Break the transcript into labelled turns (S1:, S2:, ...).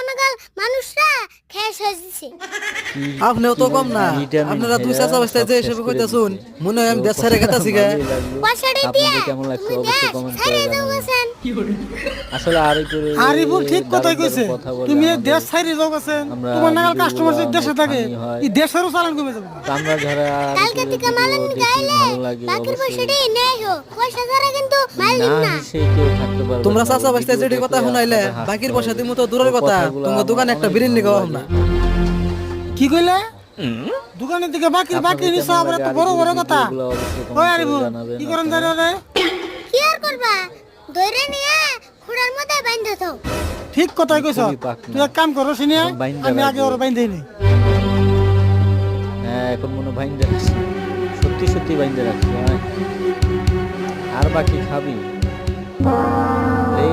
S1: নাগাল মানুষরা শেষ হয়ে যাচ্ছে।
S2: আপনিও তো কম না, আপনারা দুই চাচা অবস্থায় যে হিসেবে কইতাছুন মনে হয় আমি দেশ ছেড়ে গেতাছি গে।
S1: পয়সাটা দিয়ে তুমি দেশ ছেড়ে যাও গেছেন।
S3: আসলে
S4: আরিফুল ঠিক কথাই কইছে, তুমি এই দেশ ছাইরে যাও গেছেন, তোমার নাগাল কাস্টমার যদি দেশে থাকে এই দেশেরও চালান কমে যাবে।
S3: আমরা যারা
S1: কালকে থেকে মালান গাইলে বাকির পয়সাটা নেই হো, পয়সা ছাড়া কিন্তু মাল দিন না।
S3: সে কেউ থাকতে পারবে
S2: তোমরা চাচা অবস্থায় যেটি কথা শুনাইলে বাকির পয়সা দিমু তো দূরের কথা, তোমার দোকানে একটা বিরিয়ানি খাওয়াম না।
S4: কি কইলে? দোকানের দিকে বাকি নিছ আবার এত বড় বড় কথা। ওই আরিফুল কি করেন জানো রে?
S1: কি আর করবা, ধরে নিয়ে খুড়ার মধ্যে বাইন্ধে দাও।
S4: ঠিক কথাই কইছ, তুই এক কাম করো সিনিয়া, আমি আগে ওর বাইন্ধেই নি।
S3: হ্যাঁ এখন মনে বাইন্দে রাখছি, সত্যি সত্যি বাইন্দে রাখছি। আর বাকি খাবি এই